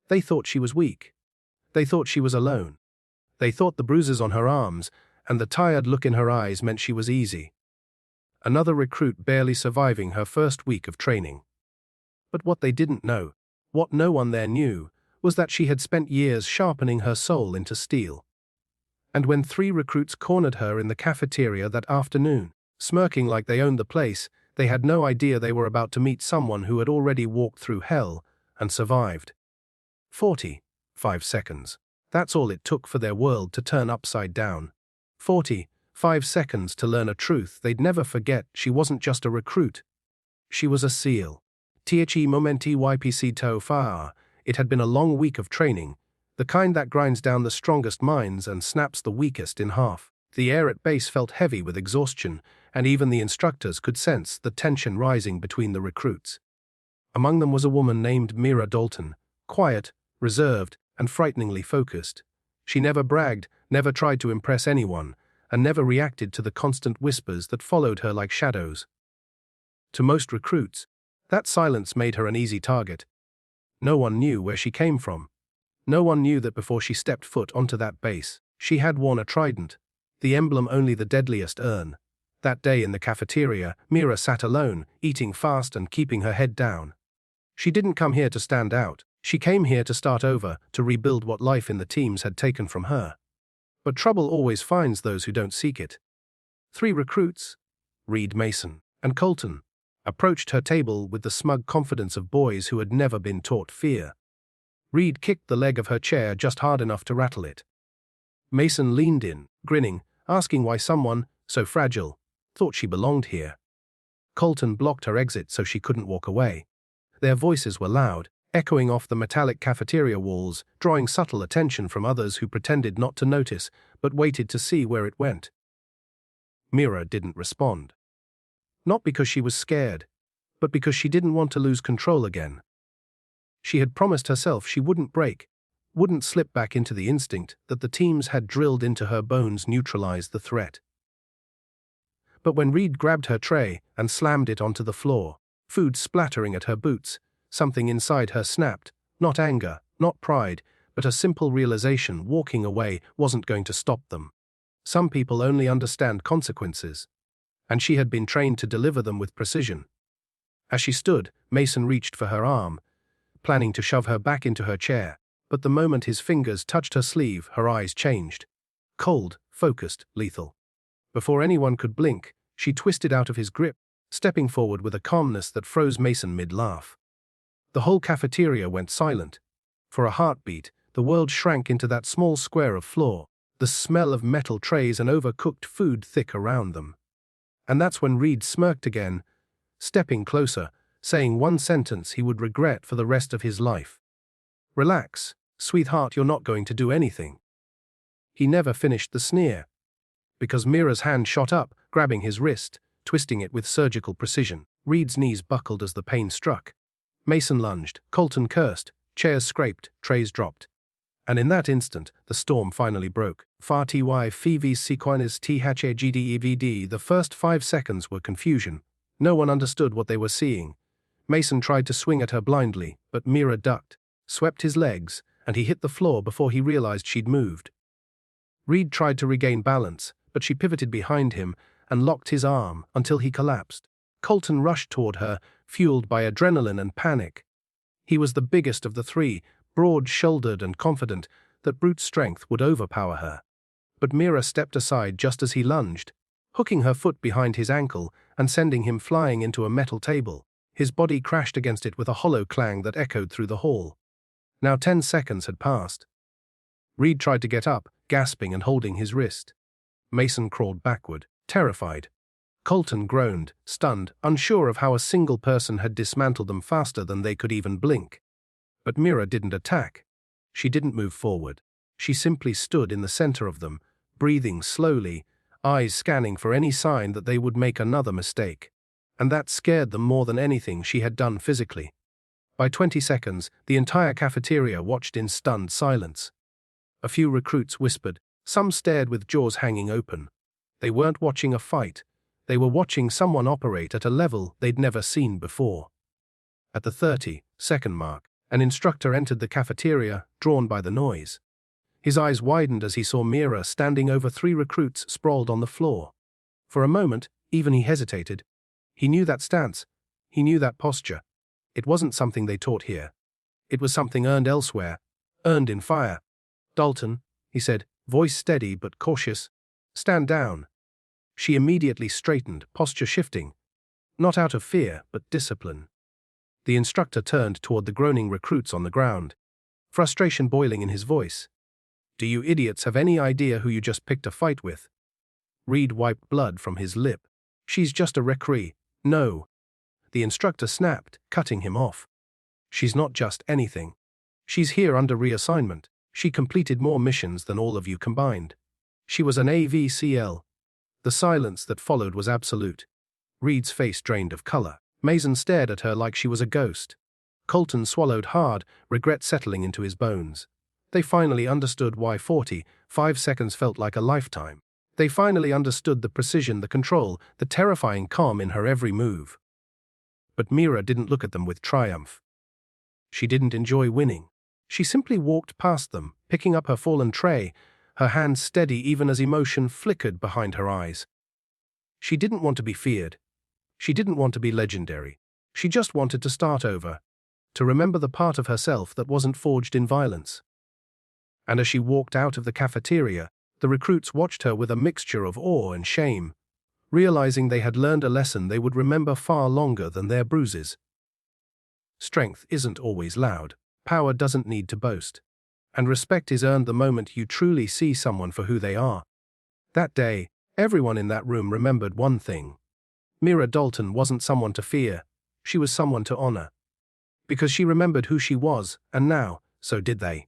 They thought she was weak. They thought she was alone. They thought the bruises on her arms and the tired look in her eyes meant she was easy. Another recruit barely surviving her first week of training. But what they didn't know, what no one there knew, was that she had spent years sharpening her soul into steel. And when 3 recruits cornered her in the cafeteria that afternoon, smirking like they owned the place, they had no idea they were about to meet someone who had already walked through hell and survived. 45 seconds. That's all it took for their world to turn upside down. 45 seconds to learn a truth they'd never forget. She wasn't just a recruit. She was a SEAL. THE momenti YPC to far. It had been a long week of training, the kind that grinds down the strongest minds and snaps the weakest in half. The air at base felt heavy with exhaustion, and even the instructors could sense the tension rising between the recruits. Among them was a woman named Mira Dalton, quiet, reserved, and frighteningly focused. She never bragged, never tried to impress anyone, and never reacted to the constant whispers that followed her like shadows. To most recruits, that silence made her an easy target. No one knew where she came from. No one knew that before she stepped foot onto that base, she had worn a trident, the emblem only the deadliest earn. That day in the cafeteria, Mira sat alone, eating fast and keeping her head down. She didn't come here to stand out. She came here to start over, to rebuild what life in the teams had taken from her. But trouble always finds those who don't seek it. 3 recruits, Reed, Mason, and Colton, approached her table with the smug confidence of boys who had never been taught fear. Reed kicked the leg of her chair just hard enough to rattle it. Mason leaned in, grinning, asking why someone, so fragile, thought she belonged here. Colton blocked her exit so she couldn't walk away. Their voices were loud, echoing off the metallic cafeteria walls, drawing subtle attention from others who pretended not to notice, but waited to see where it went. Mira didn't respond. Not because she was scared, but because she didn't want to lose control again. She had promised herself she wouldn't break, wouldn't slip back into the instinct that the teams had drilled into her bones neutralize the threat. But when Reed grabbed her tray and slammed it onto the floor, food splattering at her boots, something inside her snapped, not anger, not pride, but a simple realization walking away wasn't going to stop them. Some people only understand consequences, and she had been trained to deliver them with precision. As she stood, Mason reached for her arm, planning to shove her back into her chair, but the moment his fingers touched her sleeve, her eyes changed. Cold, focused, lethal. Before anyone could blink, she twisted out of his grip, stepping forward with a calmness that froze Mason mid-laugh. The whole cafeteria went silent. For a heartbeat, the world shrank into that small square of floor, the smell of metal trays and overcooked food thick around them. And that's when Reed smirked again, stepping closer, saying one sentence he would regret for the rest of his life. "Relax, sweetheart, you're not going to do anything." He never finished the sneer, because Mira's hand shot up, grabbing his wrist, twisting it with surgical precision. Reed's knees buckled as the pain struck. Mason lunged, Colton cursed, chairs scraped, trays dropped. And in that instant, the storm finally broke. Far ty fv sequines thagdevd. The first 5 seconds were confusion. No one understood what they were seeing. Mason tried to swing at her blindly, but Mira ducked, swept his legs, and he hit the floor before he realized she'd moved. Reed tried to regain balance, but she pivoted behind him and locked his arm until he collapsed. Colton rushed toward her, fueled by adrenaline and panic. He was the biggest of the 3, broad-shouldered and confident that brute strength would overpower her. But Mira stepped aside just as he lunged, hooking her foot behind his ankle and sending him flying into a metal table. His body crashed against it with a hollow clang that echoed through the hall. Now 10 seconds had passed. Reed tried to get up, gasping and holding his wrist. Mason crawled backward, terrified. Colton groaned, stunned, unsure of how a single person had dismantled them faster than they could even blink. But Mira didn't attack. She didn't move forward. She simply stood in the center of them, breathing slowly, eyes scanning for any sign that they would make another mistake. And that scared them more than anything she had done physically. By 20 seconds, the entire cafeteria watched in stunned silence. A few recruits whispered, some stared with jaws hanging open. They weren't watching a fight. They were watching someone operate at a level they'd never seen before. At the 30-second mark, An instructor entered the cafeteria, drawn by the noise. His eyes widened as he saw Mira standing over 3 recruits sprawled on the floor. For a moment, even he hesitated. He knew that stance. He knew that posture. It wasn't something they taught here. It was something earned elsewhere, earned in fire. "Dalton," he said, voice steady but cautious, "stand down." She immediately straightened, posture shifting, not out of fear, but discipline. The instructor turned toward the groaning recruits on the ground, frustration boiling in his voice. "Do you idiots have any idea who you just picked a fight with?" Reed wiped blood from his lip. "She's just a recree." "No." The instructor snapped, cutting him off. "She's not just anything. She's here under reassignment. She completed more missions than all of you combined. She was an AVCL." The silence that followed was absolute. Reed's face drained of color. Mason stared at her like she was a ghost. Colton swallowed hard, regret settling into his bones. They finally understood why 45 seconds felt like a lifetime. They finally understood the precision, the control, the terrifying calm in her every move. But Mira didn't look at them with triumph. She didn't enjoy winning. She simply walked past them, picking up her fallen tray, her hand steady even as emotion flickered behind her eyes. She didn't want to be feared. She didn't want to be legendary. She just wanted to start over, to remember the part of herself that wasn't forged in violence. And as she walked out of the cafeteria, the recruits watched her with a mixture of awe and shame, realizing they had learned a lesson they would remember far longer than their bruises. Strength isn't always loud. Power doesn't need to boast. And respect is earned the moment you truly see someone for who they are. That day, everyone in that room remembered one thing. Mira Dalton wasn't someone to fear. She was someone to honor. Because she remembered who she was, and now, so did they.